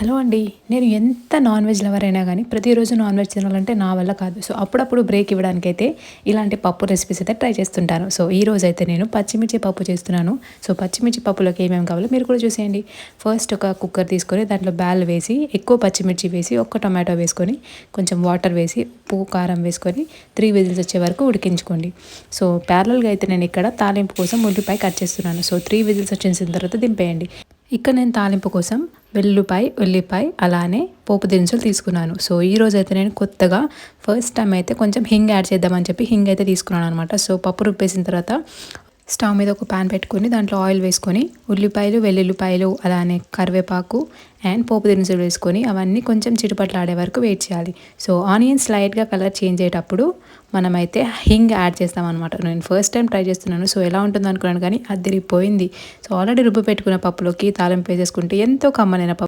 Hello అండి. నేను ఎంత నాన్ వెజ్ లవర్ అయినా గానీ, ప్రతిరోజు నాన్ వెజ్ తినాలంటే నా వల్ల కాదు. సో, అప్పుడప్పుడు బ్రేక్ ఇవ్వడానికైతే ఇలాంటి పప్పు రెసిపీస్ అయితే ట్రై చేస్తుంటాను. సో, ఈరోజైతే నేను పచ్చిమిర్చి పప్పు చేస్తున్నాను. సో, పచ్చిమిర్చి పప్పులోకి ఏమేమి కావాలో మీరు కూడా చూసేయండి. ఫస్ట్ ఒక కుక్కర్ తీసుకొని దాంట్లో బ్యాల్ వేసి, ఎక్కువ పచ్చిమిర్చి వేసి, ఒక్క టొమాటో వేసుకొని, కొంచెం వాటర్ వేసి, ఉప్పు, కారం వేసుకొని 3 విజిల్స్ వచ్చే వరకు ఉడికించుకోండి. సో, ప్యారలల్‌గా అయితే నేను ఇక్కడ తాలింపు కోసం ఉల్లిపాయ కట్ చేస్తున్నాను. సో, 3 విజిల్స్ వచ్చేసిన తర్వాత దింపేయండి. ఇక్కడ నేను తాలింపు కోసం వెల్లుల్లిపాయ, ఉల్లిపాయ అలానే పోపు దినుసులు తీసుకున్నాను. సో, ఈరోజైతే నేను కొత్తగా ఫస్ట్ టైం అయితే కొంచెం హింగ్ యాడ్ చేద్దామని చెప్పి హింగ్ అయితే తీసుకున్నాను అనమాట. సో, పప్పు రుబ్బేసిన తర్వాత స్టవ్ మీద ఒక ప్యాన్ పెట్టుకొని దాంట్లో ఆయిల్ వేసుకొని ఉల్లిపాయలు, వెల్లుల్లిపాయలు అలానే కరివేపాకు అండ్ పోపు దినుసులు వేసుకొని అవన్నీ కొంచెం చిటపట్లాడే వరకు వెయిట్ చేయాలి. సో, ఆనియన్స్ లైట్గా కలర్ చేంజ్ అయ్యేటప్పుడు మనమైతే హింగ్ యాడ్ చేస్తామన్నమాట. నేను ఫస్ట్ టైం ట్రై చేస్తున్నాను. సో, ఎలా ఉంటుందో అనుకున్నాను కానీ అదిరిపోయింది. సో, ఆల్రెడీ రుబ్బు పెట్టుకున్న పప్పులోకి తాలింపు వేసేసుకుంటే ఎంతో కమ్మనైన పప్పు